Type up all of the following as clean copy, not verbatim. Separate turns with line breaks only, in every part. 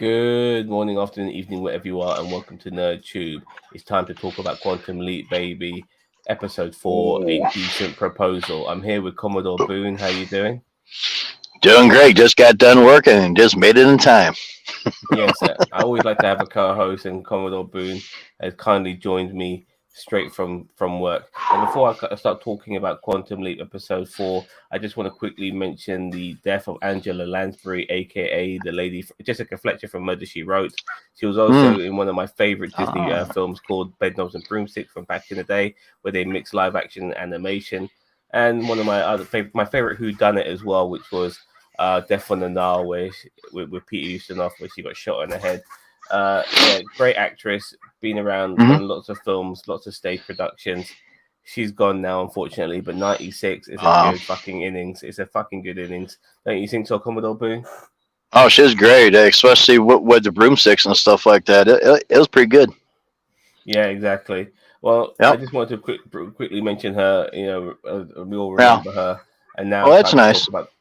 Good morning, afternoon, evening, wherever you are, and welcome to NerdTube. It's time to talk about Quantum Leap, baby. Episode 4, A Decent Proposal. I'm here with Commodore Boone. How you doing?
Doing great. Just got done working and just made it in time.
Yes, I always like to have a co-host, and Commodore Boone has kindly joined me straight from work. And before I start talking about Quantum Leap Episode 4, I just want to quickly mention the death of Angela Lansbury, aka the lady Jessica Fletcher from Murder She Wrote. She was
Mm.
also in one of my favorite Disney
Ah.
films called Bedknobs and Broomsticks from back in the day, where they mix live action and animation. And one of my other my favorite Who Done It as well, which was Death on the Nile, with Peter Ustinov, where she got shot in the head. Yeah, great actress, been around,
hmm
done lots of films, lots of stage productions. She's gone now, unfortunately, but 96 is a
Uh,
good fucking innings. It's a fucking good innings. Don't you think so, Commodore Boone?
oh, she's great, especially with the broomsticks and stuff like that. It was pretty good.
Yeah, exactly. Well, I
Yep.
just wanted to quickly mention her. We all
Yeah.
remember her, and now
Oh,
it's
that's
time to talk
nice.
about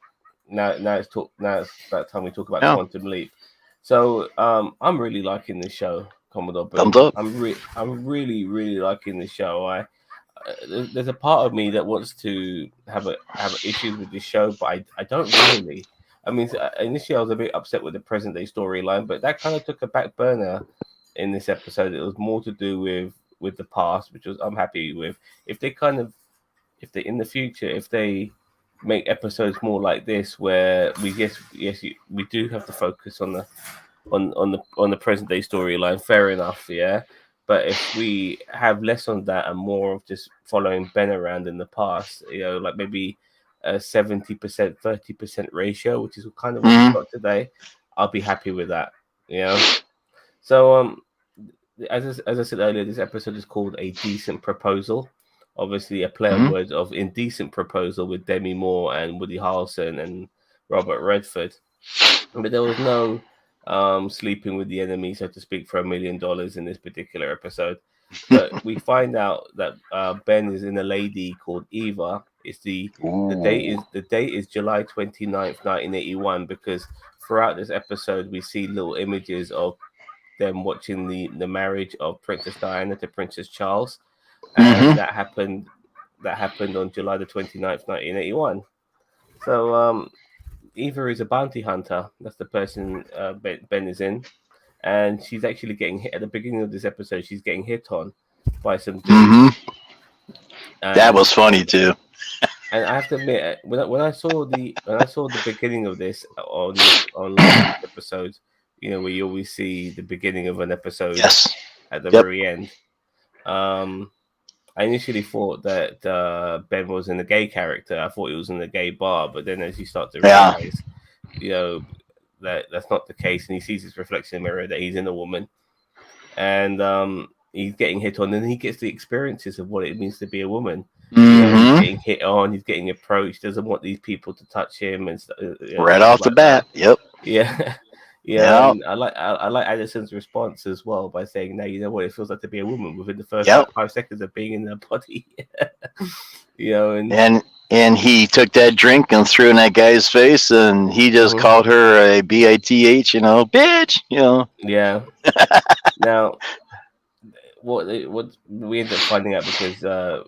now it's about time we talk about
Yeah.
Quantum Leap. So I'm really liking this show, Commodore
Thumbs
Boone.
up.
I'm really liking this show. There's a part of me that wants to have issues with this show, but I don't really. I mean, initially I was a bit upset with the present day storyline, but that kind of took a back burner in this episode. It was more to do with the past, which was I'm happy with. If they kind of if they in the future, if they make episodes more like this, where we do have to focus on the present day storyline. Fair enough, yeah. But if we have less on that and more of just following Ben around in the past, like maybe a 70%, 30% ratio, which is kind of what we've
hmm
got today, I'll be happy with that. You know. So as I said earlier, this episode is called A Decent Proposal. Obviously, a play on
hmm
words of Indecent Proposal with Demi Moore and Woody Harrelson and Robert Redford. But there was no sleeping with the enemy, so to speak, for $1 million in this particular episode. But we find out that Ben is in a lady called Eva. It's
Ooh.
the date is July 29th, 1981, because throughout this episode we see little images of them watching the marriage of Princess Diana to Princess Charles, and
hmm
that happened on July the 29th, 1981. So Eva is a bounty hunter. That's the person Ben is in, and she's actually getting hit at the beginning of this episode. She's getting hit on by some dudes,
hmm That
and
was funny too.
I have to admit, when I saw the beginning of this on last week's episode, where you always see the beginning of an episode
Yes.
at the
Yep.
very end. Um, I initially thought that Ben was in a gay character. I thought he was in a gay bar, but then as you start to
Yeah.
realize, you know, that that's not the case, and he sees his reflection in the mirror that he's in a woman, and he's getting hit on, and he gets the experiences of what it means to be a woman. He's
hmm
getting hit on, he's getting approached, doesn't want these people to touch him, and
Right
stuff
off the
like that.
bat. Yep.
Yeah.
Yep.
And I like Addison's response as well by saying, "Now you know what it feels like to be a woman within the first
Yep.
like 5 seconds of being in their body." And
And he took that drink and threw in that guy's face, and he just
mhm,
called her a bitch, bitch,
yeah. Now, what we end up finding out because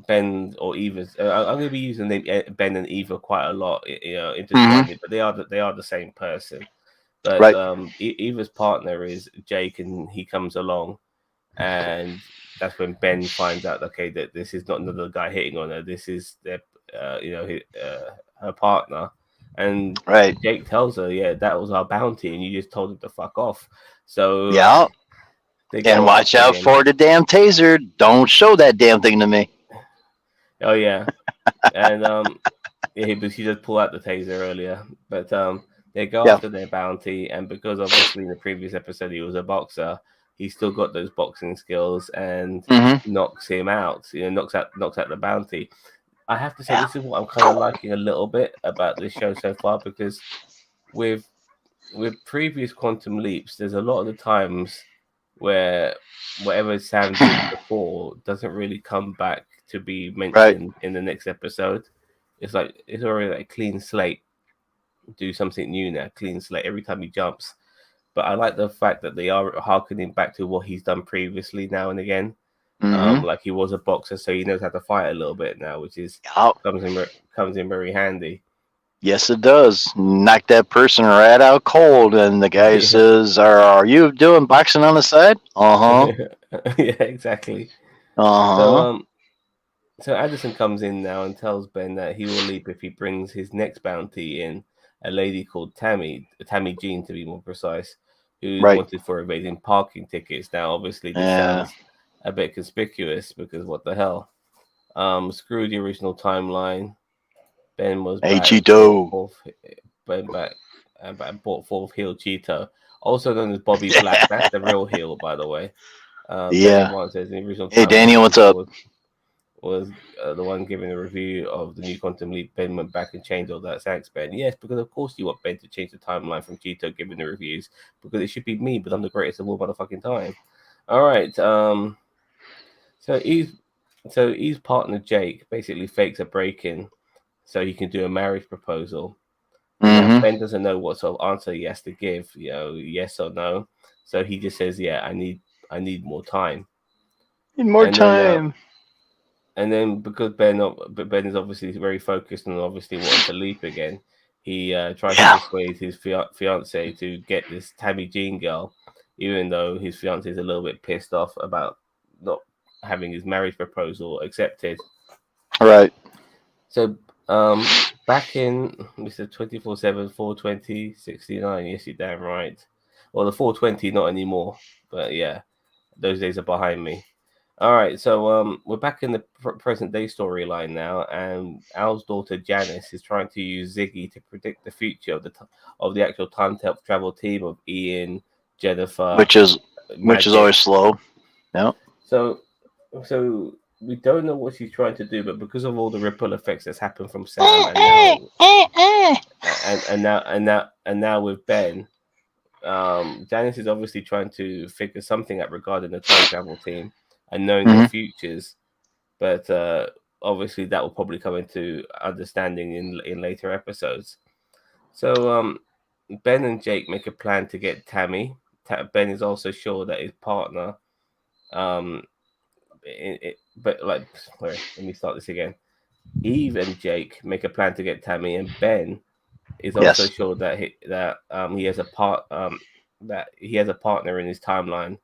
Ben or Eva's, I'm going to be using the name Ben and Eva quite a lot,
hmm
intertwined, but they are the same person. But
Right.
Eva's partner is Jake, and he comes along, and that's when Ben finds out, okay, that this is not another guy hitting on her. This is her partner, and
Right.
Jake tells her, "Yeah, that was our bounty, and you just told him to fuck off." So
Yeah.
they
And
go
watch
after
out
him.
for the damn taser. Don't show that damn thing to me.
Oh yeah, and yeah, but she just pulled out the taser earlier. But they go
Yeah.
after their bounty, and because obviously in the previous episode he was a boxer, he's still got those boxing skills and
hmm
knocks him out. Knocks out the bounty. I have to say
Yeah.
this is what I'm kind of liking a little bit about this show so far, because with previous quantum leaps, there's a lot of the times where whatever Sam did before doesn't really come back to be
Right.
mentioned in the next episode. It's like it's already like a clean slate. Do something new now, clean slate every time he jumps. but I like the fact that they are harkening back to what he's done previously now and again.
Mm-hmm.
Like he was a boxer, so he knows how to fight a little bit now, which is
Oh,
comes in very handy.
yes, it does. Knock that person right out cold, and the guy
Yeah,
says, "Are you doing boxing on the side?" Uh huh.
yeah, exactly. So
Uh huh.
so Addison comes in now and tells Ben that he will leap if he brings his next bounty in, a lady called Tammy Jean to be more precise, who's
Right.
wanted for evading parking tickets. Now, obviously, this
Yeah.
sounds a bit conspicuous because what the hell? Screw the original timeline. Ben was
Hey,
back, brought
Cheeto.
forth Ben back, brought forth heel Cheeto, also known as Bobby Black. That's the real heel, by the way. Benny
Yeah.
Wants says in the original
Hey,
timeline,
Daniel, what's up?
was the one giving a review of the new Quantum Leap. Ben went back and changed all that. Thanks, Ben. Yes, because of course you want Ben to change the timeline from Cheeto giving the reviews because it should be me, but I'm the greatest of all motherfucking time. All right. So Eve's partner Jake basically fakes a break in so he can do a marriage proposal. Now
Mm-hmm.
Ben doesn't know what sort of answer he has to give, yes or no. So he just says, "Yeah, I need more time."
Need more
And then
time.
because Ben is obviously very focused and obviously wanting to leap again, he tries to
Yeah.
persuade his fiance to get this Tammy Jean girl, even though his fiance is a little bit pissed off about not having his marriage proposal accepted.
Right.
So back in Mr. 24/7 420 69, yes, you're damn right. Well, the 420 not anymore, but yeah, those days are behind me. All right, so we're back in the present day storyline now, and Al's daughter Janice is trying to use Ziggy to predict the future of of the actual time travel team of Ian, Jennifer,
Which is always
Magic.
slow. Yeah.
So so we don't know what she's trying to do, but because of all the ripple effects that's happened from Sam, and now with Ben, Janice is obviously trying to figure something out regarding the time travel team and knowing their
Mm-hmm.
futures. But obviously, that will probably come into understanding in later episodes. So Ben and Jake make a plan to get Tammy. Ben is also sure that his partner, um, but like, sorry, let me start this again. Eve and Jake make a plan to get Tammy, and Ben is also
Yes.
sure that he has a partner in his timeline.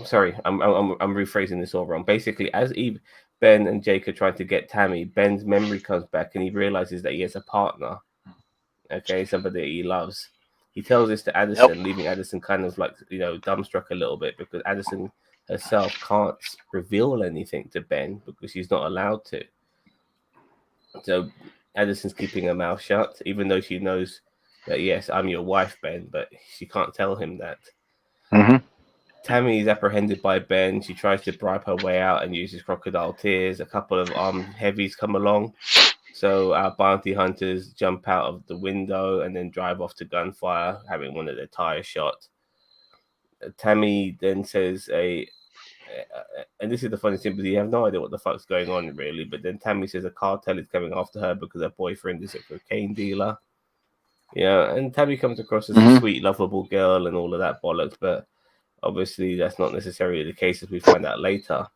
Sorry, I'm rephrasing this all wrong. Basically, as Eve, Ben, and Jake are trying to get Tammy, Ben's memory comes back and he realizes that he has a partner. Okay, somebody that he loves. He tells this to
Yep.
Addison, leaving Addison kind of like dumbstruck a little bit because Addison herself can't reveal anything to Ben because she's not allowed to. So Addison's keeping her mouth shut, even though she knows that yes, I'm your wife, Ben, but she can't tell him that.
Mm-hmm.
Tammy is apprehended by Ben. She tries to bribe her way out and uses crocodile tears. A couple of armed heavies come along. So our bounty hunters jump out of the window and then drive off to gunfire, having one of their tires shot. Tammy then says and this is the funny thing, but you have no idea what the fuck's going on really. But then Tammy says a cartel is coming after her because her boyfriend is a cocaine dealer. Yeah, and Tammy comes across as a
Mm-hmm.
sweet, lovable girl and all of that bollocks, but obviously that's not necessarily the case as we find out later.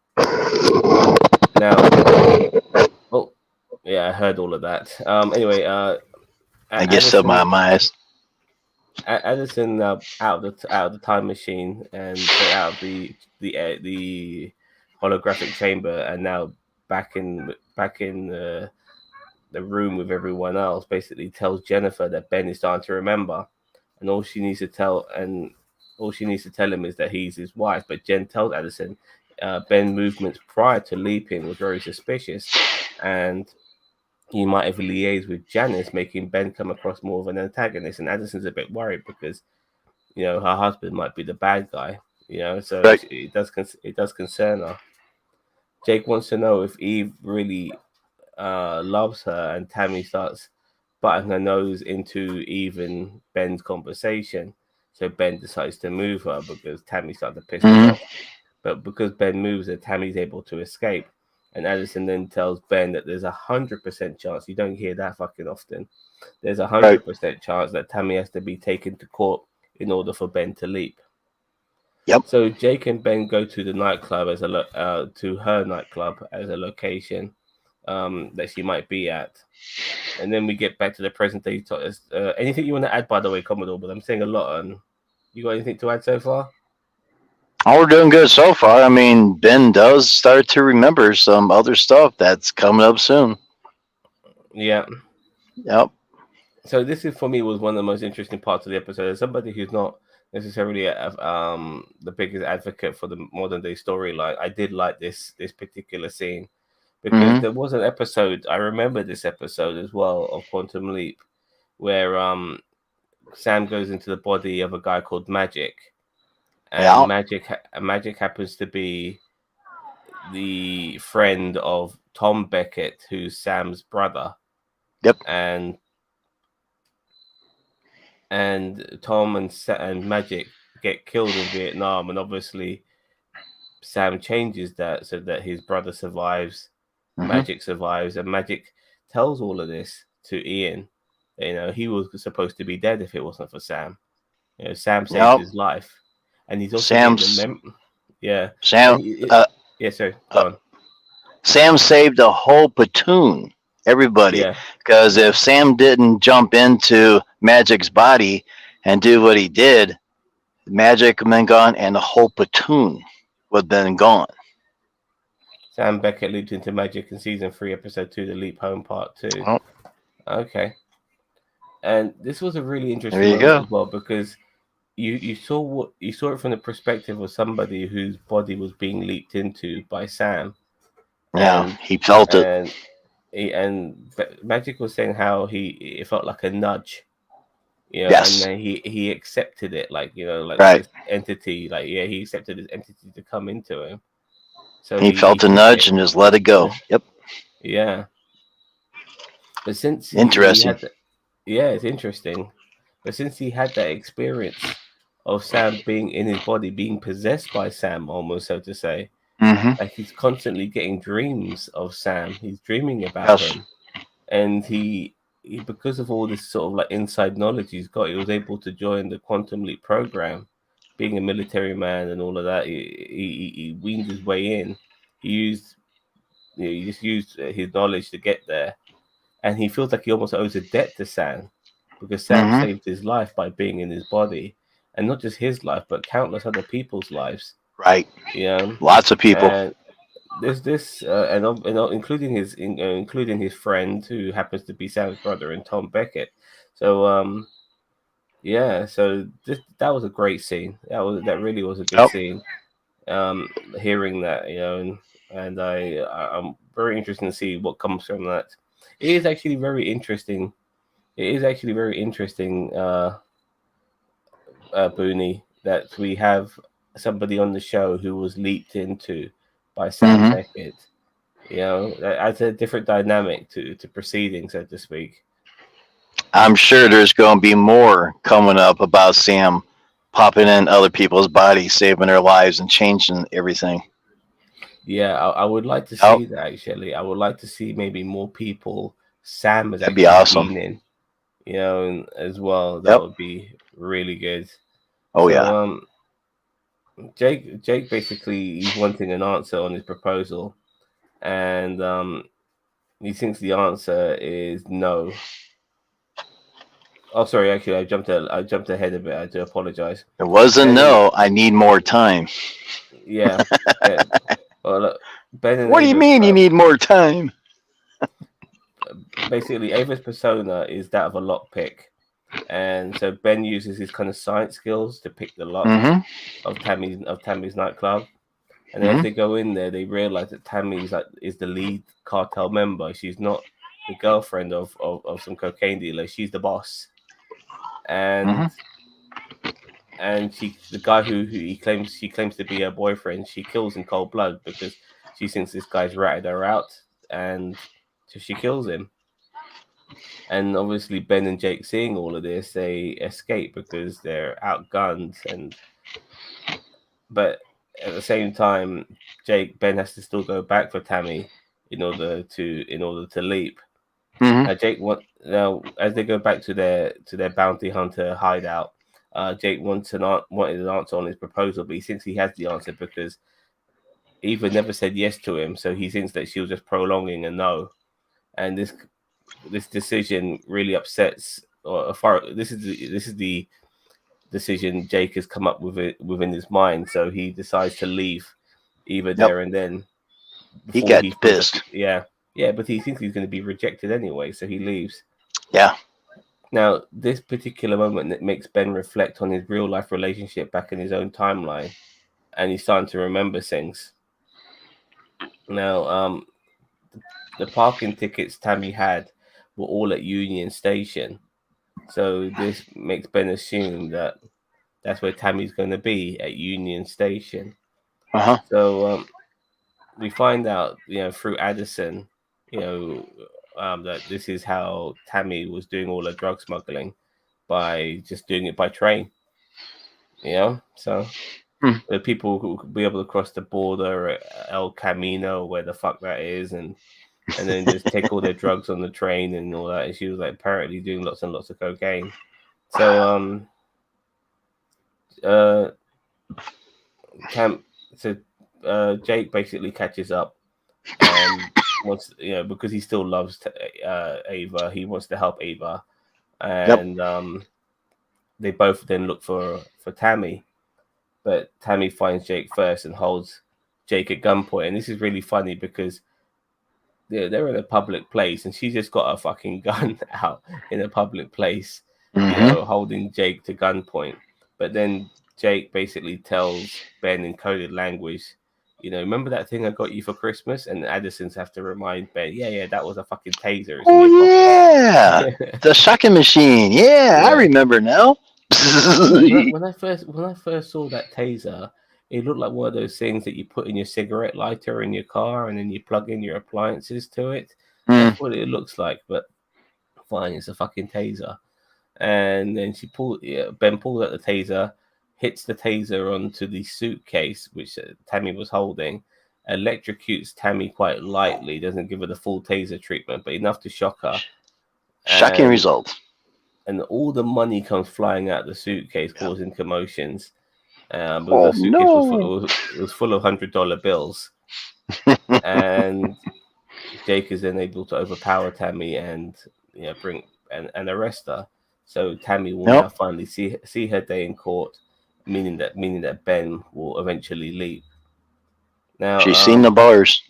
Now, oh, yeah, I heard all of that. Anyway,
I guess so. My
Addison,
eyes.
Addison, out of the time machine and sorry, out of the holographic chamber, and now back in the room with everyone else. Basically, tells Jennifer that Ben is starting to remember, and all she needs to tell him is that he's his wife. But Jen tells Addison, Ben movements prior to leaping was very suspicious, and he might have liaised with Janice, making Ben come across more of an antagonist. And Addison's a bit worried because her husband might be the bad guy. So
Right.
it does concern her. Jake wants to know if Eve really loves her, and Tammy starts butting her nose into even Ben's conversation. So Ben decides to move her because Tammy started to piss him
Mm-hmm.
off. But because Ben moves her, Tammy's able to escape. And Addison then tells Ben that there's 100% chance. You don't hear that fucking often. There's a
Right.
100% chance that Tammy has to be taken to court in order for Ben to leap.
Yep.
So Jake and Ben go to the nightclub to her nightclub as a location that she might be at, and then we get back to the present day. Anything you want to add, by the way, Commodore? But I'm saying a lot. And you got anything to add so far?
Oh, we're doing good so far. I mean, Ben does start to remember some other stuff that's coming up soon.
Yeah.
Yep.
So this is for me was one of the most interesting parts of the episode. As somebody who's not necessarily the biggest advocate for the modern day storyline, I did like this particular scene because
Hmm.
there was an episode. I remember this episode as well of Quantum Leap, where Sam goes into the body of a guy called Magic, and
Yeah.
Magic happens to be the friend of Tom Beckett, who's Sam's brother,
Yep.
and Tom and Magic get killed in Vietnam, and obviously Sam changes that so that his brother survives,
Hmm.
Magic survives, and Magic tells all of this to Ian. You know, he was supposed to be dead if it wasn't for Sam. You know, Sam saved
Yep.
his life, and he's also getting the
Sam's
yeah,
Sam.
and
Uh,
yeah. Sorry,
uh,
go on.
Sam saved a whole platoon, everybody.
Yeah,
Because if Sam didn't jump into Magic's body and do what he did, Magic would have been gone, and the whole platoon would have been gone.
Sam Beckett leaped into Magic in season 3, episode 2, the Leap Home Part 2.
Oh,
Okay, and this was a really
there
interesting
you
moment
go.
as well because you saw it from the perspective of somebody whose body was being leaked into by Sam,
Yeah,
and
he felt it.
and Magic was saying how it felt like a nudge, you know, and
Yes,
then he accepted it, like, you know, like
right.
this entity, like, yeah, he accepted this entity to come into him, so
He
he
felt a
took
nudge
it.
and just let it go. Yep.
Yeah, but since he
Interesting.
had that, yeah, it's interesting. But since he had that experience of Sam being in his body, being possessed by Sam, almost so to say,
Hmm.
like he's constantly getting dreams of Sam. He's dreaming about
Yes.
him, and he because of all this sort of like inside knowledge he's got, he was able to join the Quantum Leap program. Being a military man and all of that, he weaned his way in. He used, you know, he just used his knowledge to get there, and he feels like he almost owes a debt to Sam because Sam
Hmm.
saved his life by being in his body, and not just his life, but countless other people's lives.
Right.
You know,
Lots of people.
and including his friend who happens to be Sam's brother and Tom Beckett. So yeah, so that was a great scene. That really was a good
Yep.
scene. Hearing that, you know, and I'm very interested to see what comes from that. It is actually very interesting. It is actually very interesting, Booney, that we have somebody on the show who was leaped into by Sam
Hmm.
Beckett. You know, that adds a different dynamic to proceeding, so to speak.
I'm sure there's going to be more coming up about Sam popping in other people's bodies, saving their lives, and changing everything.
Yeah, I would like to
Yep.
see that actually. I would like to see maybe more people Sam has
That'd be
actually
awesome.
been in, you know, and as well. That
Yep.
would be really good.
Oh,
So
yeah.
Jake basically he's wanting an answer on his proposal, and he thinks the answer is no. Oh, sorry, actually, I jumped ahead a bit. I do apologize.
It wasn't
Ben and
no, I need more time.
yeah, Ben, well, look, Ben and
What do you
Ava's
mean you need more time?
basically Ava's persona is that of a lockpick, and so Ben uses his kind of science skills to pick the lock
Hmm.
of Tammy's nightclub. And as
Hmm.
they go in there, they realize that Tammy's like is the lead cartel member. She's not the girlfriend of some cocaine dealer. She's the boss,
Hmm.
and the guy who she claims to be her boyfriend, she kills in cold blood because she thinks this guy's ratted her out, and so she kills him. And obviously Ben and Jake seeing all of this, they escape because they're outgunned, and but at the same time, Ben has to still go back for Tammy in order to leap.
Hmm.
Now Jake what now as they go back to their bounty hunter hideout, Jake wanted an answer on his proposal, but he thinks he has the answer because Eva never said yes to him, so he thinks that she was just prolonging a no. And this decision really upsets. This is the decision Jake has come up with it within his mind. So he decides to leave Eva there and then.
He
Before
got
he
pissed.
yeah, but he thinks he's going to be rejected anyway, so he leaves.
Yeah.
Now, this particular moment that makes Ben reflect on his real life relationship back in his own timeline, and he's starting to remember things. Now, the parking tickets Tammy had were all at Union Station, so this makes Ben assume that that's where Tammy's going to be, at Union Station.
Uh-huh.
So we find out, through Addison, that this is how Tammy was doing all her drug smuggling, by just doing it by train. So the people who could be able to cross the border at El Camino, where the fuck that is, and then just take all their drugs on the train and all that. And she was like apparently doing lots and lots of cocaine. So Jake basically catches up and wants, because he still loves Ava, he wants to help Ava, and they both then look for Tammy, but Tammy finds Jake first and holds Jake at gunpoint. And this is really funny because they're in a public place and she's just got a fucking gun out in a public place, holding Jake to gunpoint. But then Jake basically tells Ben in coded language, remember that thing I got you for Christmas? And Addison's have to remind Ben, yeah, that was a fucking taser.
Oh, yeah. The shotgun machine. Yeah, I remember now.
when I first saw that taser, it looked like one of those things that you put in your cigarette lighter in your car and then you plug in your appliances to it. That's what it looks like, but fine, it's a fucking taser. And then Ben pulls out the taser, hits the taser onto the suitcase which Tammy was holding, electrocutes Tammy quite lightly, doesn't give her the full taser treatment, but enough to shock her.
Shocking result.
And all the money comes flying out of the suitcase, causing commotions. Because the suitcase was full of $100 bills. And Jake is then able to overpower Tammy and bring and arrest her. So Tammy will now finally see her day in court, meaning that Ben will eventually leave. Now
she's seen the bars.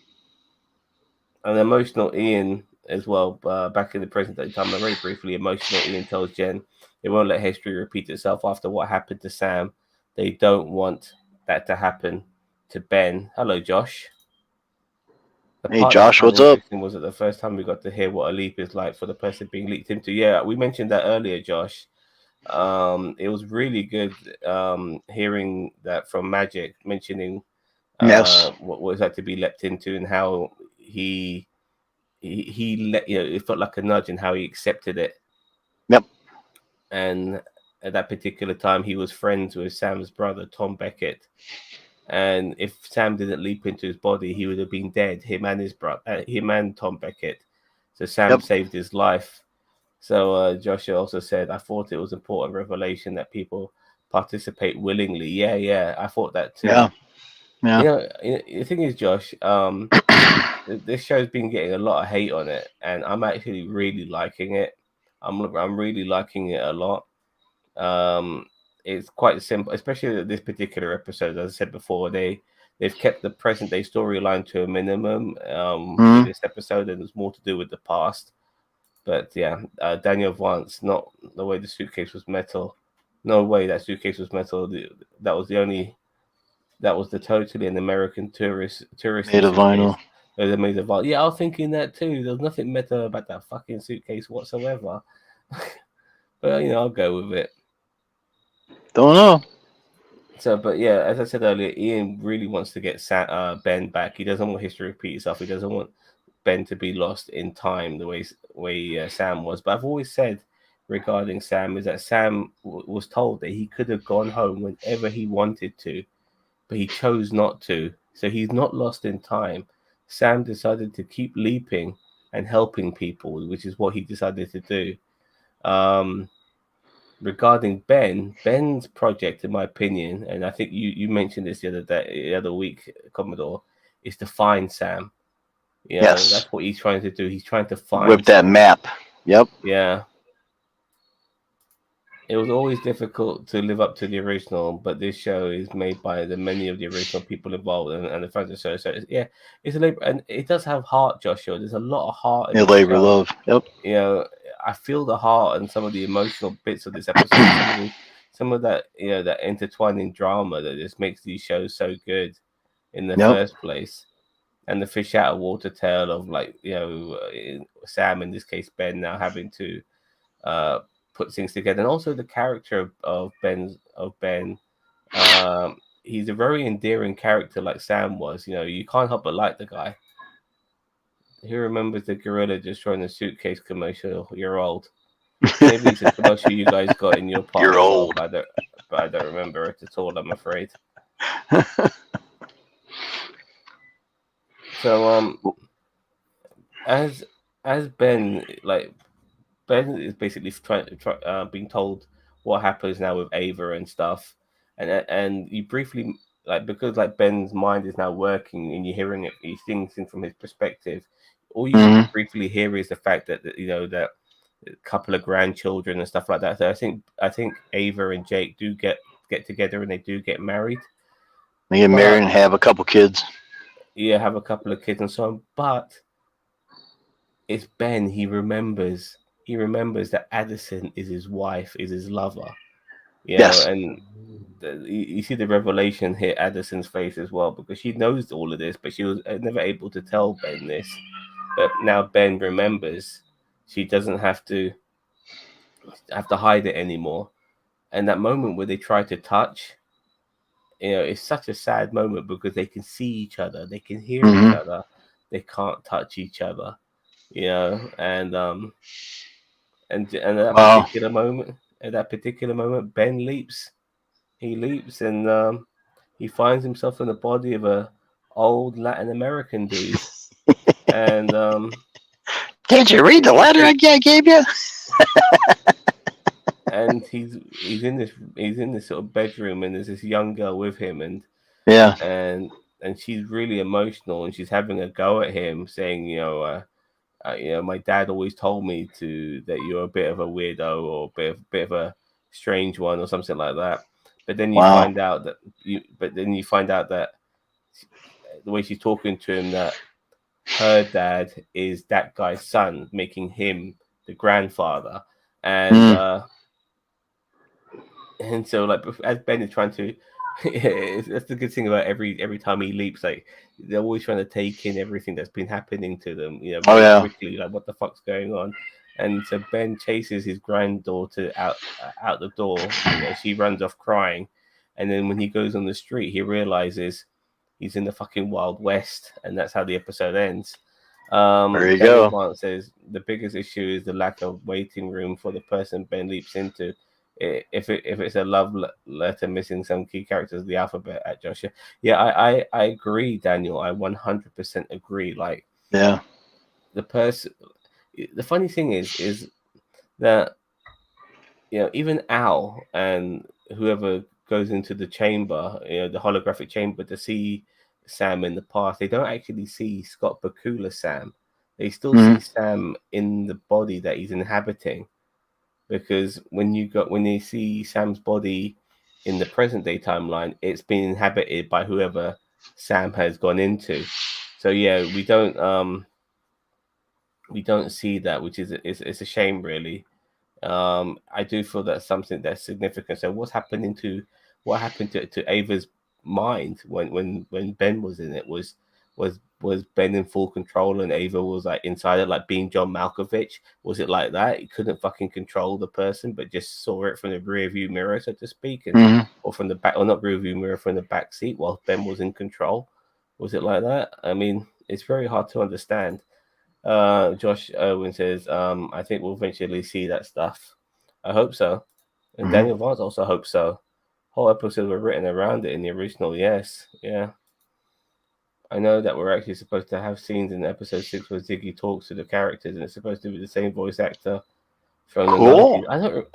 An emotional Ian as well, back in the present day time, very briefly, emotional Ian tells Jen they won't let history repeat itself after what happened to Sam. They don't want that to happen to Ben. Hello, Josh.
Hey, Josh, what's up?
Was it the first time we got to hear what a leap is like for the person being leaked into? Yeah, we mentioned that earlier, Josh. It was really good hearing that from Magic, mentioning what was that to be leapt into and how he let, it felt like a nudge and how he accepted it.
Yep.
And at that particular time, he was friends with Sam's brother, Tom Beckett. And if Sam didn't leap into his body, he would have been dead. Him and Tom Beckett. So Sam saved his life. So Joshua also said, I thought it was an important revelation that people participate willingly. Yeah, I thought that too.
Yeah.
The thing is, Josh, this show's been getting a lot of hate on it, and I'm actually really liking it. I'm really liking it a lot. It's quite simple, especially this particular episode. As I said before, they've kept the present day storyline to a minimum in this episode, and there's more to do with the past. But yeah, Daniel Vance, not the way the suitcase was metal. No way that suitcase was metal. That was the totally an American tourist
made of vinyl.
They made of vinyl. Yeah, I was thinking that too. There's nothing metal about that fucking suitcase whatsoever. But I'll go with it.
Don't know.
So, but yeah, as I said earlier, Ian really wants to get Ben back. He doesn't want history to repeat itself. He doesn't want Ben to be lost in time the way Sam was. But I've always said regarding Sam is that Sam was told that he could have gone home whenever he wanted to, but he chose not to. So he's not lost in time. Sam decided to keep leaping and helping people, which is what he decided to do. regarding Ben's project, in my opinion, and I think you mentioned this the other week, Commodore, is to find Sam. You know,
Yes.
that's what he's trying to do. He's trying to
With
find
that
Sam.
map. Yep.
Yeah. It was always difficult to live up to the original, but this show is made by the many of the original people involved and the fans of the show. So it's a labor, and it does have heart, Joshua. There's a lot of heart in
Yeah,
this
labor
show.
love. Yep.
You know, I feel the heart and some of the emotional bits of this episode, and some of that that intertwining drama that just makes these shows so good in the
Yep.
first place. And the fish out of water tale of Sam, in this case Ben, now having to uh, put things together, and also the character of Ben. He's a very endearing character, like Sam was. You know, you can't help but like the guy. Who remembers the gorilla destroying the suitcase commercial? You're old. Maybe it's a commercial you guys got in your part of
You're
the world,
old.
but I don't remember it at all. I'm afraid. So as as Ben Ben is basically being told what happens now with Ava and stuff, and you briefly because Ben's mind is now working and you're hearing it, you're seeing things from his perspective. All you
Hmm.
briefly hear is the fact that that a couple of grandchildren and stuff like that. So I think Ava and Jake do get together and they do get married,
They get married
but
and have a couple kids.
yeah, have a couple of kids and so on. But it's Ben. He remembers that Addison is his wife, is his lover.
Yes.
And you see the revelation hit Addison's face as well because she knows all of this, but she was never able to tell Ben this. But now Ben remembers. She doesn't have to hide it anymore. And that moment where they try to touch, it's such a sad moment because they can see each other, they can hear each
Hmm.
other, they can't touch each other. And
Well,
at that particular moment, Ben leaps. He leaps and he finds himself in the body of a old Latin American dude, and
can't you read the letter I gave you?
he's in this sort of bedroom, and there's this young girl with him,
Yeah.
and and she's really emotional, and she's having a go at him, saying, my dad always told me that you're a bit of a weirdo or a bit of a strange one or something like that. But then you
Wow.
find out that the way she's talking to him, that her dad is that guy's son, making him the grandfather, and
Mm.
uh, and so as Ben is trying to, that's the good thing about every time he leaps, like they're always trying to take in everything that's been happening to them,
Oh
very
yeah.
quickly, like what the fuck's going on. And so Ben chases his granddaughter out the door. She runs off crying, and then when he goes on the street, he realizes he's in the fucking Wild West, and that's how the episode ends.
There you
Daniel
go.
Vance says the biggest issue is the lack of waiting room for the person Ben leaps into. If it's a letter missing some key characters of the alphabet at Joshua. Yeah, I agree, Daniel. I 100% agree. Like
Yeah.
the person, the funny thing is that even Al and whoever goes into the chamber, the holographic chamber to see Sam in the past, they don't actually see Scott Bakula Sam. They still
Hmm.
see Sam in the body that he's inhabiting, because when they see Sam's body in the present day timeline, it's been inhabited by whoever Sam has gone into. So yeah, we don't see that, which is it's a shame, really. I do feel that's something that's significant. So what happened to Ava's mind when Ben was in it? Was Ben in full control and Ava was like inside it, like being John Malkovich? Was it like that? He couldn't fucking control the person, but just saw it from the rear view mirror, so to speak, and
Hmm.
or from the back, or not rear view mirror, from the back seat, while Ben was in control. Was it like that? I mean, it's very hard to understand. Josh Irwin says, I think we'll eventually see that stuff. I hope so. And
Hmm.
Daniel Vance also hopes so. Whole episodes were written around it in the original, yes. Yeah. I know that we're actually supposed to have scenes in episode 6 where Ziggy talks to the characters, and it's supposed to be the same voice actor from another
Cool.
season. I don't.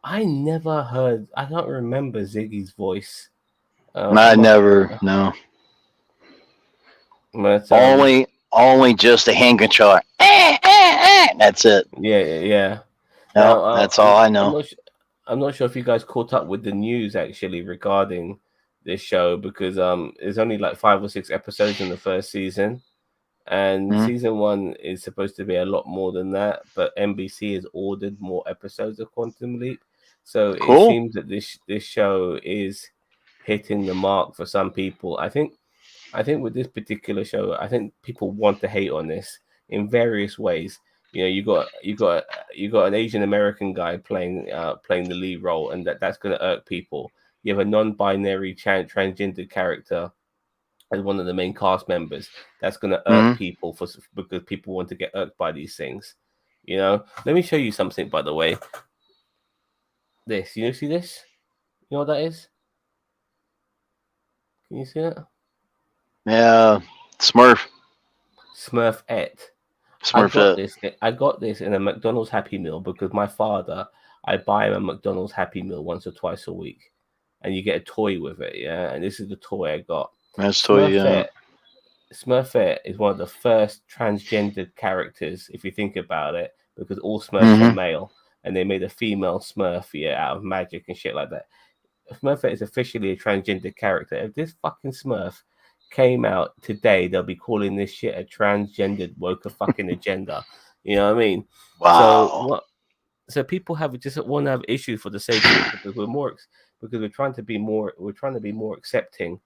I never heard. I don't remember Ziggy's voice.
I
From
never, no.
but
Only just a hand controller. That's it.
yeah.
No,
Now
that's all I know.
I'm not sure if you guys caught up with the news actually regarding this show because there's only like 5 or 6 episodes in the first season, and
Mhm.
season one is supposed to be a lot more than that. But NBC has ordered more episodes of Quantum Leap, so it
Cool.
seems that this show is hitting the mark for some people. I think with this particular show, I think people want to hate on this in various ways. You know, you got an Asian American guy playing the lead role, and that's going to irk people. You have a non-binary transgender character as one of the main cast members. That's going to irk
Hmm.
people because people want to get irked by these things. You know, let me show you something. By the way, see this? You know what that is? Can you see it?
Yeah, Smurf,
Smurfette.
Smurfette.
I got this in a McDonald's Happy Meal because my father, I buy him a McDonald's Happy Meal once or twice a week, and you get a toy with it. Yeah, and this is the toy I got.
That's toy.
Smurfette. Smurfette is one of the first transgendered characters, if you think about it, because all Smurfs are
Hmm.
male, and they made a female Smurf, out of magic and shit like that. Smurfette is officially a transgender character. If this fucking Smurf came out today, they'll be calling this shit a transgendered woke fucking agenda. You know what I mean? So
Wow.
what? So people have just want to have issues for the sake of it because because we're trying to be more accepting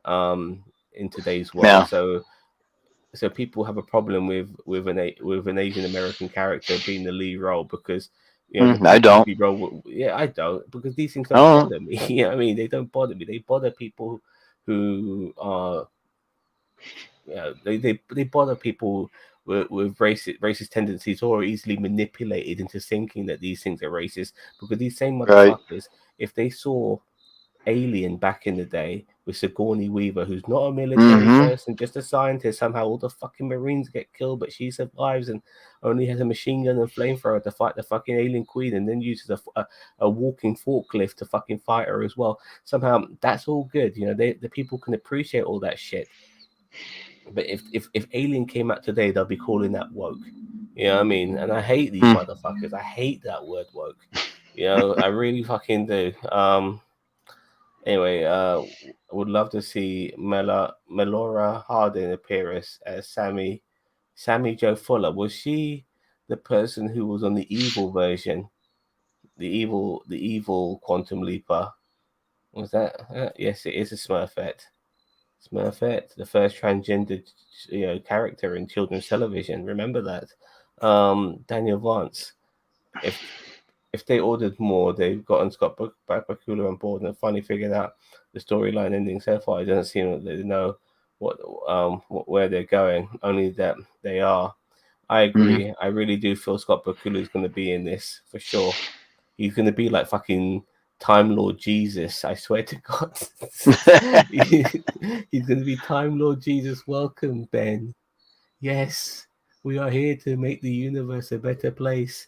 in today's world.
Yeah.
So people have a problem with an Asian American character being the lead role because the
I
previous
don't.
lead role. Yeah, I don't because these things
I
don't
don't
bother me. You know what I mean? They don't bother me. They bother people who are they bother people with racist tendencies or are easily manipulated into thinking that these things are racist because these same
know. Right.
motherfuckers, if they saw Alien back in the day with Sigourney Weaver, who's not a military
Hmm.
person, just a scientist. Somehow all the fucking Marines get killed, but she survives and only has a machine gun and flamethrower to fight the fucking alien queen, and then uses a walking forklift to fucking fight her as well. Somehow that's all good, the people can appreciate all that shit. But if Alien came out today, they'll be calling that woke. You know what I mean? And I hate these
Hmm.
motherfuckers. I hate that word woke. I really fucking do. Anyway, I would love to see Melora Hardin appear as Sammy Joe Fuller. Was she the person who was on the evil version, the evil Quantum Leaper? Was that? Yes, it is a Smurfette. Smurfette, the first transgendered character in children's television. Remember that? Daniel Vance. If if they ordered more, they've gotten Scott Bakula on board and finally figured out the storyline ending so far. It doesn't seem that they know where they're going. Only that they are. I
Hmm.
agree. I really do feel Scott Bakula is going to be in this for sure. He's going to be like fucking Time Lord Jesus. I swear to God. He's going to be Time Lord Jesus. Welcome, Ben. Yes, we are here to make the universe a better place.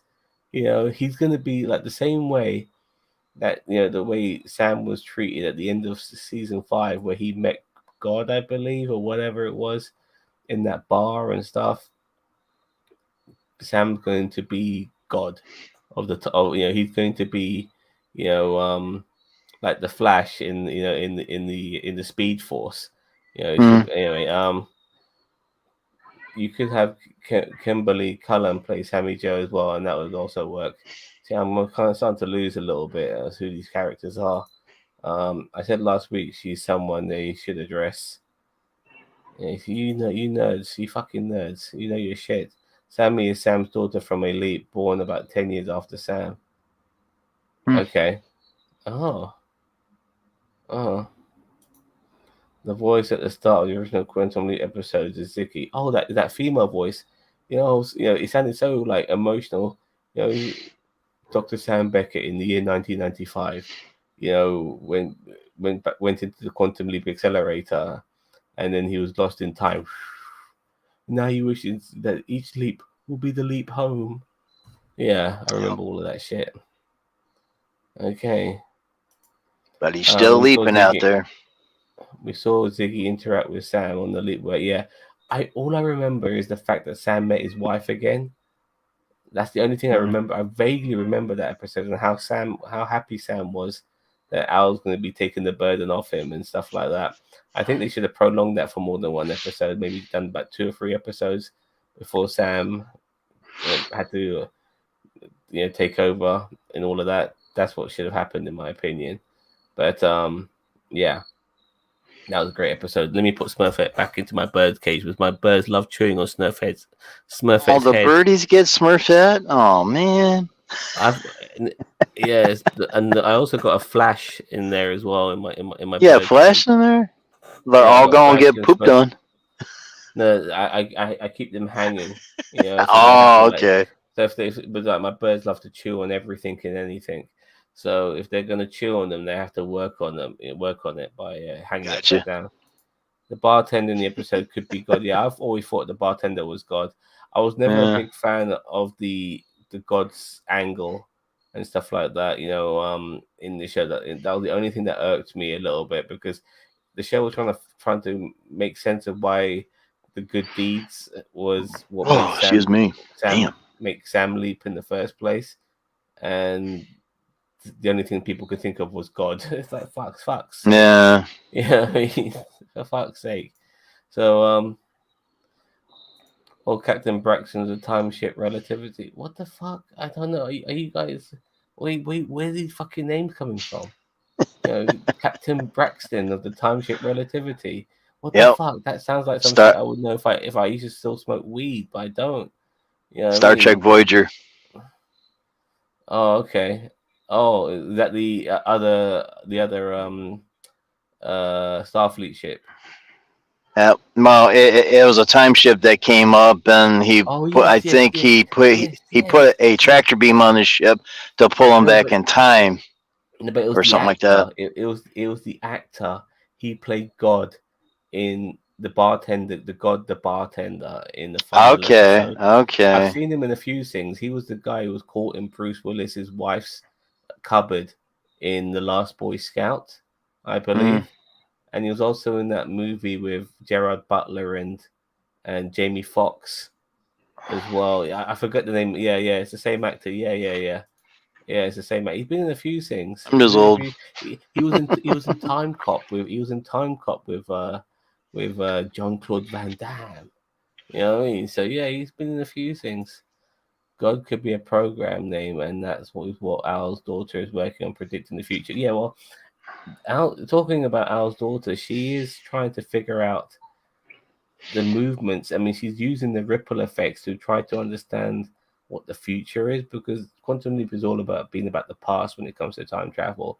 He's going to be like the same way that, the way Sam was treated at the end of season 5, where he met God, I believe, or whatever it was, in that bar and stuff. Sam's going to be God of he's going to be, you know, like the Flash in the Speed Force. It's
Hmm.
anyway. You could have Kimberly Cullen play Sammy Joe as well, and that would also work. See, I'm kind of starting to lose a little bit as who these characters are. I said last week she's someone they should address. You nerds, you fucking nerds, you know your shit. Sammy is Sam's daughter from Elite, born about 10 years after Sam.
Hmm.
Okay. Oh, oh. The voice at the start of the original Quantum Leap episodes is Ziggy. Oh, that female voice. It sounded so like emotional. Dr. Sam Beckett in the year 1995. Went into the Quantum Leap accelerator, and then he was lost in time. Now he wishes that each leap will be the leap home. Yeah, I remember all of that shit. Okay.
But he's still
We saw
leaping out
Ziggy.
there.
We saw Ziggy interact with Sam on the leap. Where yeah, I remember is the fact that Sam met his wife again. That's the only thing I
Mm.
remember. I vaguely remember that episode and how happy Sam was that Al's going to be taking the burden off him and stuff like that. I think they should have prolonged that for more than one episode, maybe done about 2 or 3 episodes before Sam had to take over and all of that. That's what should have happened in my opinion. But yeah, that was a great episode. Let me put Smurfette back into my bird cage because my birds love chewing on
All
Smurfette's
the
head.
birdies get Smurfette. Oh man.
I've yes, and I also got a flash in there as well in my
Yeah,
bird cage.
Flash in there. They're
Yeah, I
all
got a
gonna
flash
get
and
pooped
Smurf.
on.
No, I keep them hanging, so they have to
Oh,
like.
okay.
So if they, but like my birds love to chew on everything and anything. So if they're gonna chew on them, they have to work on them, work on it by hanging upside
Gotcha.
down. The bartender in the episode could be God. Yeah, I've always thought the bartender was God. I was never a
Yeah.
big fan of the God's angle and stuff like that. In the show that was the only thing that irked me a little bit because the show was trying to make sense of why the good deeds was what made
Oh, excuse me. Damn.
Sam leap in the first place, and the only thing people could think of was God. It's like fuck's sake.
Yeah.
Yeah, I mean, for fuck's sake. So, Captain Braxton's a time ship relativity. What the fuck? I don't know. Are you guys? Wait. Where are these fucking names coming from? Captain Braxton of the time ship relativity. What the
Yep.
fuck? That sounds like some shit
Star
I would know if I used to still smoke weed, but I don't. You know what I
Star Trek
mean?
Voyager.
Oh, okay. Oh, is that the other Starfleet ship?
Well, it was a time ship that came up, and he
Oh
put. I
yes, yes,
think
yes, yes,
he
yes,
put a
yes.
tractor beam on the ship to pull him
No,
back in time,
but it was
or
the
something like that.
actor. It was the actor. He played God in the bartender, the bartender in the final
Okay.
episode. I've
Okay.
seen him in a few things. He was the guy who was caught in Bruce Willis's wife's cupboard in The Last Boy Scout, I
Hmm.
believe. And he was also in that movie with Gerard Butler and Jamie Foxx as well. I forgot the name. Yeah, it's the same actor. Yeah. Yeah, it's the same. He's been in a few things.
I'm
He's
just
been in a
old.
few. He was in Time Cop with John Claude Van Damme. You know what I mean? So yeah, he's been in a few things. God could be a program name, and that's what Al's daughter is working on predicting the future. Yeah, well, talking about Al's daughter, she is trying to figure out the movements. I mean, she's using the ripple effects to try to understand what the future is because quantum leap is all about being about the past when it comes to time travel,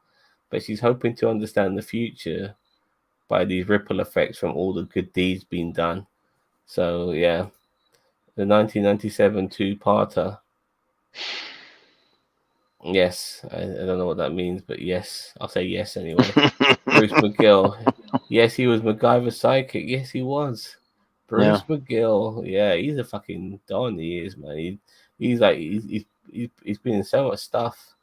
but she's hoping to understand the future by these ripple effects from all the good deeds being done. So yeah, the 1997 two-parter. Yes, I don't know what that means, but yes, I'll say yes anyway. Bruce McGill. Yes, he was MacGyver's sidekick. Yes, he was.
Yeah.
Bruce McGill. Yeah, he's a fucking don. He is, man. He's like he's been in so much stuff.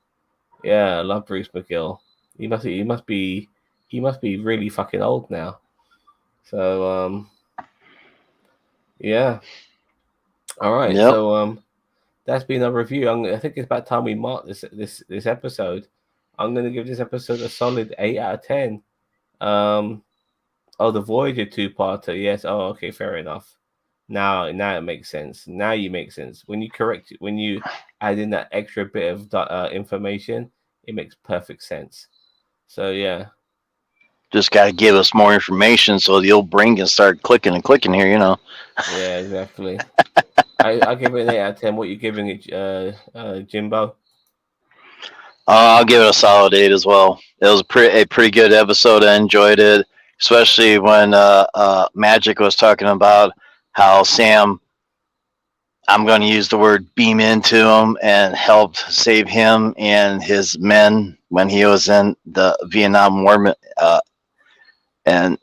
Yeah, I love Bruce McGill. He must be really fucking old now. So yeah. All right.
Yep.
So that's been our review. I think it's about time we mark this episode. I'm gonna give this episode a solid 8 out of 10. Um, Oh, the Voyager two-parter. Yes. Oh, okay. Fair enough. Now it makes sense. Now you make sense. When you add in that extra bit of information, it makes perfect sense. So yeah,
Just got to give us more information so the old brain can start clicking and clicking here.
yeah, exactly. I give it an 8 out of 10. What you giving it, Jimbo?
I'll give it a solid 8 as well. It was a pretty good episode. I enjoyed it, especially when Magic was talking about how Sam, I'm going to use the word beam into him and helped save him and his men when he was in the Vietnam War, and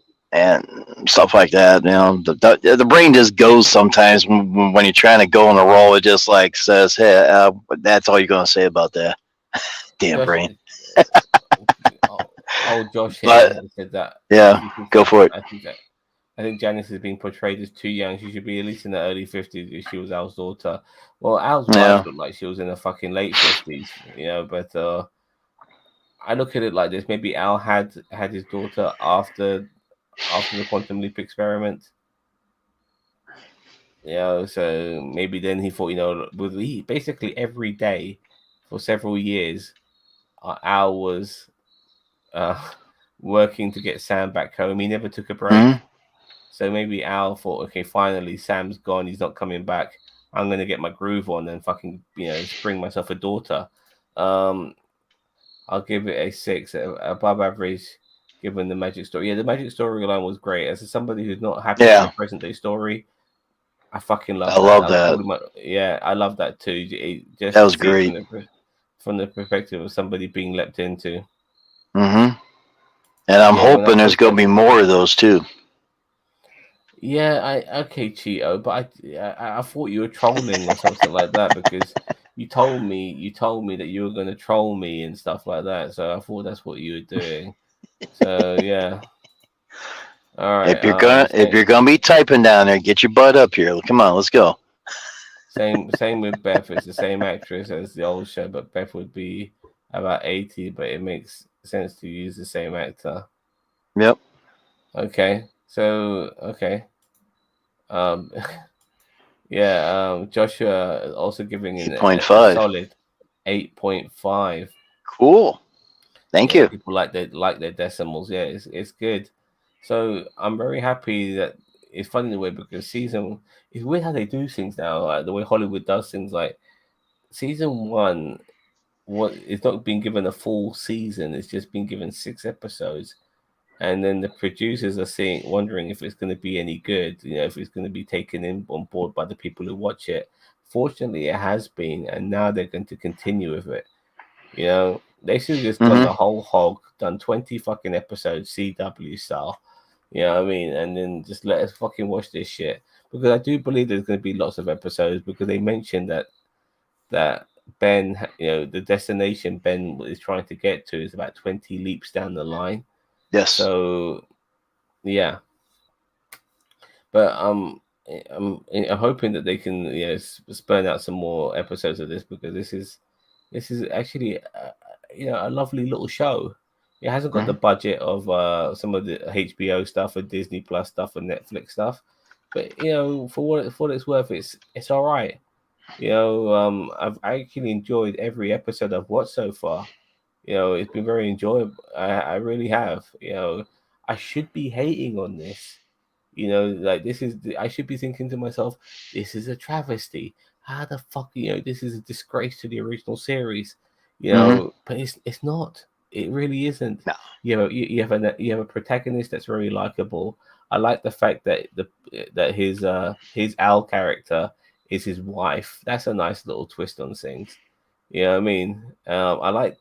stuff like that. The brain just goes sometimes when you're trying to go on a roll. It just like says, "Hey, that's all you're going to say about that." Damn
Josh,
brain.
Josh
But
here said that
yeah,
he thinks
go
that
for it.
I think Janice is being portrayed as too young. She should be at least in the early 50s if she was Al's daughter. Well, Al's wife
Yeah.
looked like she was in the fucking late 50s, but I look at it like this. Maybe Al had his daughter after the quantum leap experiment. So maybe then he thought, with he basically every day for several years, Al was uh, working to get Sam back home. He never took a break.
Hmm.
So maybe Al thought, okay, finally Sam's gone. He's not coming back. I'm gonna get my groove on and fucking spring myself a daughter. Um, I'll give it a 6, above average, given the magic story. Yeah, the magic storyline was great. As somebody who's not happy with the
Yeah,
present day story, I fucking
I
love that.
love
That was
that.
probably I love that too.
That
Just to
was
see it
great.
from the perspective of somebody being leapt into.
Hmm. And I'm
Yeah, when I
hoping there's
spoke
gonna
to
be more of those too.
Yeah, okay, Cheeto, but I thought you were trolling or something like that because you told me that you were gonna troll me and stuff like that. So I thought that's what you were doing. So yeah, all right.
If you're gonna be typing down there, get your butt up here. Come on, let's go.
Same with Beth. It's the same actress as the old show, but Beth would be about 80. But it makes sense to use the same actor.
Yep.
Okay, so okay. Um, Yeah, Joshua also giving
Eight
an
point
a
five.
solid 8.5.
Cool. Thank
Yeah,
you.
people like their decimals. Yeah, it's good. So I'm very happy that it's funny in a way because season it's weird how they do things now, like the way Hollywood does things. Like season one, what it's not been given a full season; it's just been given 6 episodes, and then the producers are wondering if it's going to be any good, if it's going to be taken in on board by the people who watch it. Fortunately it has been, and now they're going to continue with it. They should have just gone
Hmm.
the whole hog, done 20 fucking episodes CW style, you know what I mean, and then just let us fucking watch this shit, because I do believe there's going to be lots of episodes, because they mentioned that Ben, the destination Ben is trying to get to is about 20 leaps down the line.
Yes.
So yeah, but I'm hoping that they can spurn out some more episodes of this, because this is actually a lovely little show. It hasn't got the
Hmm.
budget of some of the HBO stuff or Disney Plus stuff or Netflix stuff, but for what it's worth, it's all right. I've actually enjoyed every episode I've watched so far. It's been very enjoyable. I really have. I should be hating on this. Like I should be thinking to myself, this is a travesty. How the fuck, this is a disgrace to the original series.
Hmm.
But it's not. It really isn't.
No.
You have a protagonist that's very likable. I like the fact that his Al character is his wife. That's a nice little twist on things. You know what I mean? I like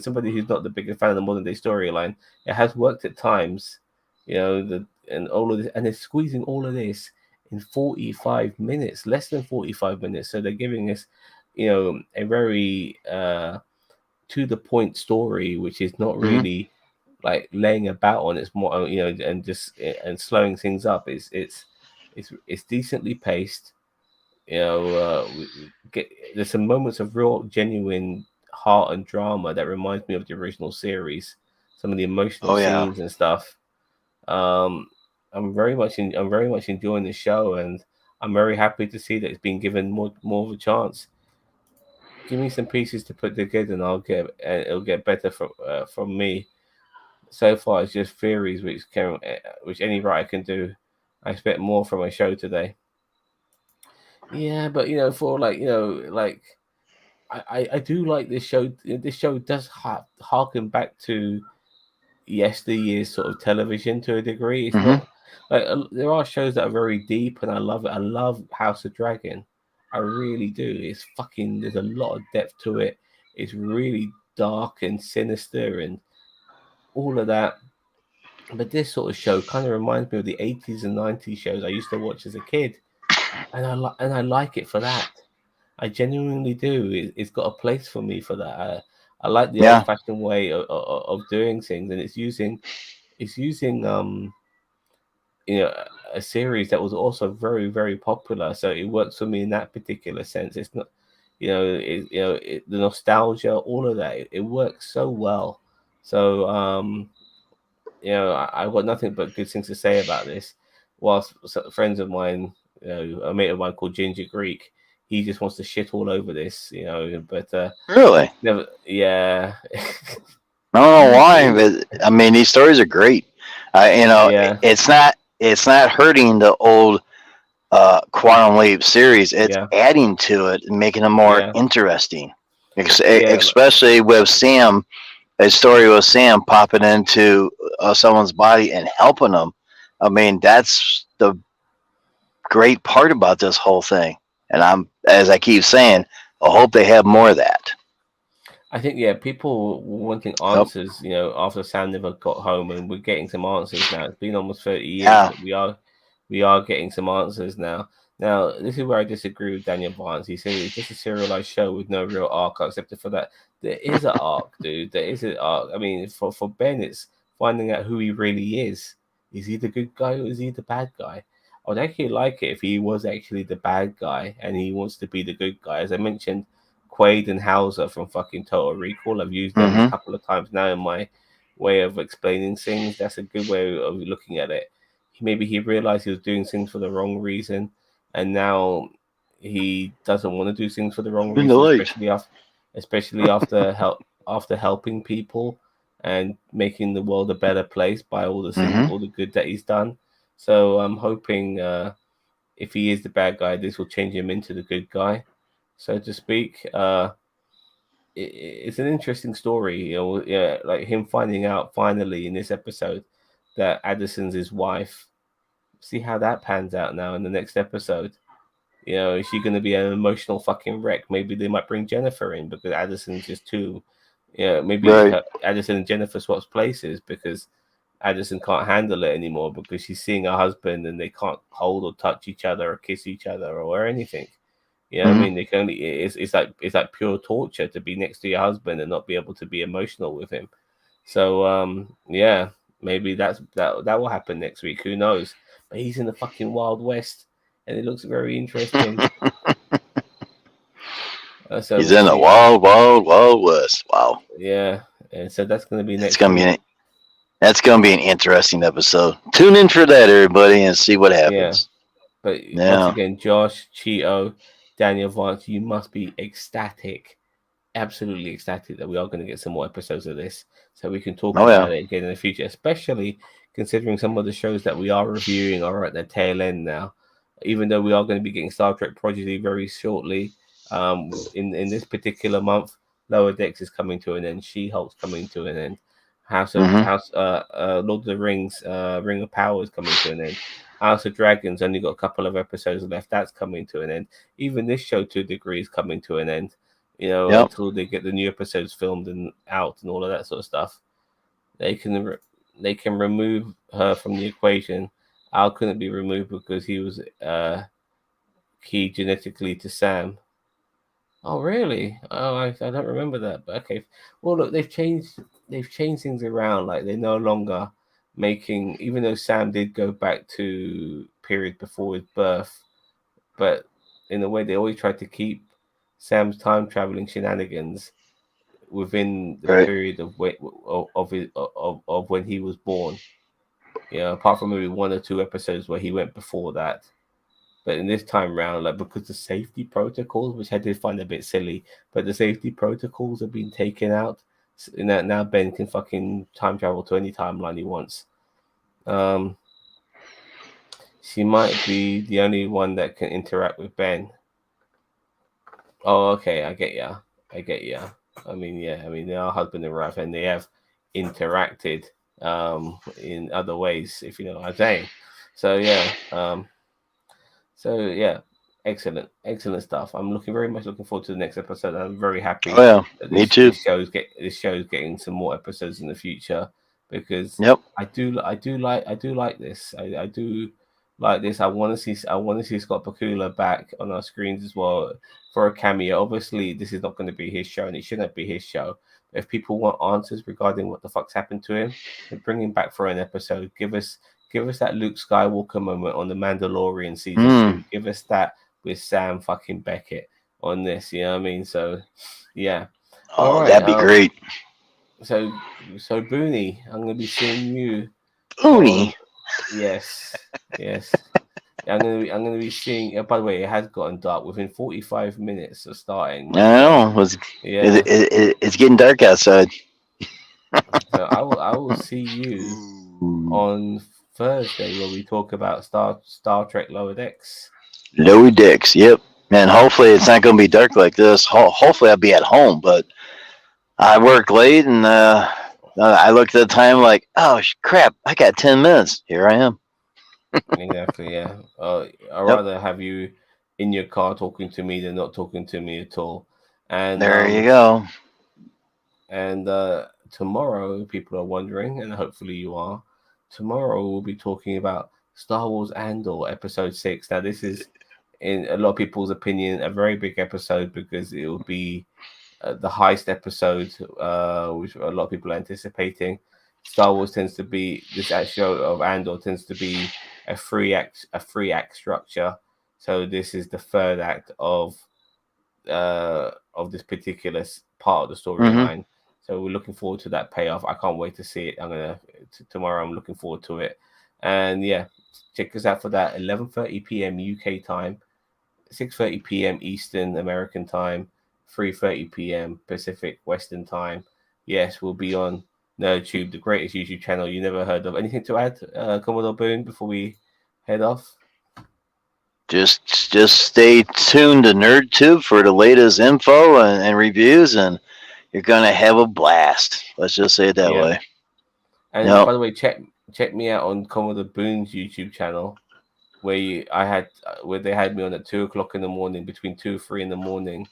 somebody who's not the biggest fan of the modern day storyline. It has worked at times, and all of this, and they're squeezing all of this in 45 minutes, less than 45 minutes. So they're giving us, a very to the point story, which is not
Hmm.
really like laying about on. It's more, and just and slowing things up. It's decently paced. We get there's some moments of real genuine heart and drama that reminds me of the original series, some of the emotional
Oh yeah.
scenes and stuff. um I'm very much enjoying the show, and I'm very happy to see that it's been given more of a chance. Give me some pieces to put together, and it'll get better from me. So far it's just theories, which any writer can do. I expect more from a show today. Yeah, but for I do like this show. This show does harken back to yesteryear's sort of television to a degree. It's
Hmm.
not like there are shows that are very deep, and I love it. I love House of Dragon. I really do. It's fucking. There's a lot of depth to it. It's really dark and sinister and all of that. But this sort of show kind of reminds me of the 80s and 90s shows I used to watch as a kid, and I like it for that. I genuinely do. It's got a place for me for that. I like the
Yeah.
old-fashioned way of doing things, and it's using you know a series that was also very very popular, so it works for me in that particular sense. It's not the nostalgia, all of that, it works so well. So I've got nothing but good things to say about this. Whilst friends of mine, a mate of mine called Ginger Greek, he just wants to shit all over this, but
Really?
never, yeah.
I don't know why, but I mean, these stories are great.
Yeah,
It's not hurting the old Quantum Leap series. It's
yeah,
adding to it and making it more
yeah,
interesting.
yeah.
Especially with Sam, a story with Sam popping into someone's body and helping them. I mean, that's the great part about this whole thing. And as I keep saying, I hope they have more of that.
I think people were wanting
Yep.
answers, after Sam never got home, and we're getting some answers now. It's been almost 30 years,
Yeah.
but we are getting some answers now. Now, this is where I disagree with Daniel Barnes. He said it's just a serialized show with no real arc, except for that. There is an arc, dude. There is an arc. I mean, for Ben, it's finding out who he really is. Is he the good guy or is he the bad guy? I would actually like it if he was actually the bad guy and he wants to be the good guy. As I mentioned, Quaid and Hauser from fucking Total Recall. I've used them a
Mm-hmm.
couple of times now in my way of explaining things. That's a good way of looking at it. Maybe he realized he was doing things for the wrong reason, and now he doesn't want to do things for the wrong
In the
reason,
light.
especially after helping people and making the world a better place by all the things,
Mm-hmm.
all the good that he's done. So I'm hoping if he is the bad guy, this will change him into the good guy, so to speak. It's an interesting story, yeah, like him finding out finally in this episode that Addison's his wife. See how that pans out now in the next episode. Is she going to be an emotional fucking wreck? Maybe they might bring Jennifer in because Addison's just too. Maybe
Right.
Addison and Jennifer swaps places because Addison can't handle it anymore because she's seeing her husband and they can't hold or touch each other or kiss each other or anything. You know what I
Mm-hmm.
mean? They can only it's like pure torture to be next to your husband and not be able to be emotional with him. So yeah, maybe that will happen next week. Who knows? But he's in the fucking Wild West, and it looks very interesting. So
He's
we'll
in the
see.
wild, wild, wild west. Wow.
Yeah, and so that's going to be
That's
next
gonna be
week.
that's gonna be an interesting episode. Tune in for that, everybody, and see what
Yeah,
happens.
but once
Yeah.
again, Josh, Cheeto, Daniel Vance, you must be ecstatic, absolutely ecstatic that we are going to get some more episodes of this so we can talk
Oh yeah.
about it again in the future, especially considering some of the shows that we are reviewing are at the tail end now. Even though we are going to be getting Star Trek Prodigy very shortly, in this particular month, Lower Decks is coming to an end, She-Hulk's coming to an end,
Mm-hmm.
Lord of the Rings, Ring of Power is coming to an end. House of Dragons only got a couple of episodes left. That's coming to an end. Even this show, to a degree, is coming to an end,
Yep.
until they get the new episodes filmed and out and all of that sort of stuff. They can they can remove her from the equation. Al couldn't be removed because he was key genetically to Sam. Oh, really? Oh, I don't remember that. But okay. Well, look, they've changed things around. Like they're no longer making, even though Sam did go back to period before his birth, but in a way they always tried to keep Sam's time traveling shenanigans within the
Right.
period of when he was born. Apart from maybe one or two episodes where he went before that. But in this time round, like because the safety protocols, which I did find a bit silly, but the safety protocols have been taken out. Now Ben can fucking time travel to any timeline he wants. Um, she might be the only one that can interact with Ben. Oh, okay, I get ya. I get ya. I mean, yeah, I mean they are husband and wife, and they have interacted in other ways, if you know what I'm saying. So yeah, excellent stuff. I'm looking very much looking forward to the next episode. I'm very
Oh
happy
yeah.
that
Me
this
too.
this show's getting some more episodes in the future because
Yep.
I do like this. I do. like this. I want to see Scott Bakula back on our screens as well for a cameo. Obviously, this is not going to be his show, and it shouldn't be his show. But if people want answers regarding what the fuck's happened to him, then bring him back for an episode. Give us that Luke Skywalker moment on the Mandalorian season 2.
Mm.
Give us that with Sam fucking Beckett on this. You know what I mean? So, yeah. All
Oh,
right.
that'd be great.
So Booney, I'm gonna be seeing you on.
Booney.
Yes, yes. I'm gonna be seeing. By the way, it has gotten dark within 45 minutes of starting.
I know.
Yeah.
It's getting dark outside.
So I will see you on Thursday where we talk about Star Trek Lower Decks.
Lower Decks. Yep. And hopefully it's not going to be dark like this. Hopefully I'll be at home, but I work late and I looked at the time like, oh crap, I got 10 minutes. Here I am.
Exactly. Yeah. I'd
Yep.
rather have you in your car talking to me than not talking to me at all. And
There you go.
And tomorrow, people are wondering, and hopefully you are. Tomorrow we'll be talking about Star Wars Andor Episode 6. Now, this is, in a lot of people's opinion, a very big episode because it will be the heist episode, which a lot of people are anticipating. Star Wars tends to be this show of Andor tends to be a three act structure. So this is the third act of this particular part of the storyline. So we're looking forward to that payoff. I can't wait to see it. Tomorrow. I'm looking forward to it. And yeah, check us out for that. 11:30 p.m. UK time, 6:30 p.m. Eastern American time, 3:30 p.m. Pacific Western time. Yes, we'll be on NerdTube, the greatest YouTube channel you never heard of. Anything to add, Commodore Boone, before we head off?
Just stay tuned to NerdTube for the latest info and reviews, and you're gonna have a blast. Let's just say it that way.
And by the way, check me out on Commodore Boone's YouTube channel, where they had me on at 2:00 in the morning, between 2-3 in the morning,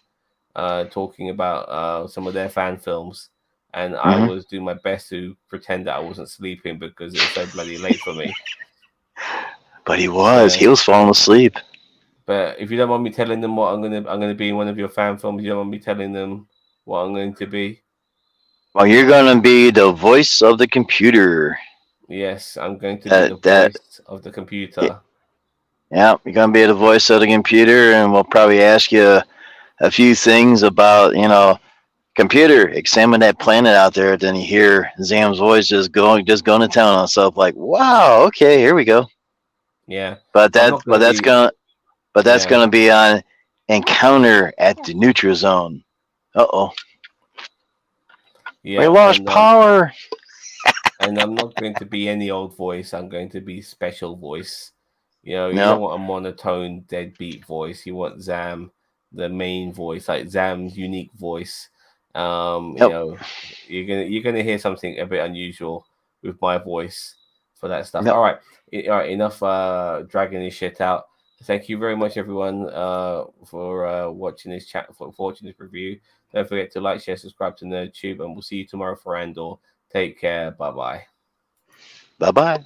talking about some of their fan films, and I was doing my best to pretend that I wasn't sleeping because it was so bloody late for me.
But he was falling asleep.
But if you don't mind me telling them what I'm gonna be in one of your fan films, you don't mind me telling them what I'm going to be?
Well, you're gonna be the voice of the computer.
Yes, I'm going to be the voice of the computer.
Yeah, you're gonna be the voice of the computer, and we'll probably ask you a few things about, computer, examine that planet out there. Then you hear Zam's voice just going to town on stuff like, wow, okay, here we go.
Yeah,
but that's gonna be on Encounter at the Neutral Zone.
Yeah,
we lost power.
And I'm not going to be any old voice. I'm going to be special voice. You don't want a monotone, deadbeat voice. You want Zam, the main voice, like Zam's unique voice. You're gonna hear something a bit unusual with my voice for that stuff. All right, enough dragging this shit out. Thank you very much, everyone, for watching this for watching this review. Don't forget to like, share, subscribe to NerdTube, and we'll see you tomorrow for Andor. Take care. Bye-bye.
Bye-bye.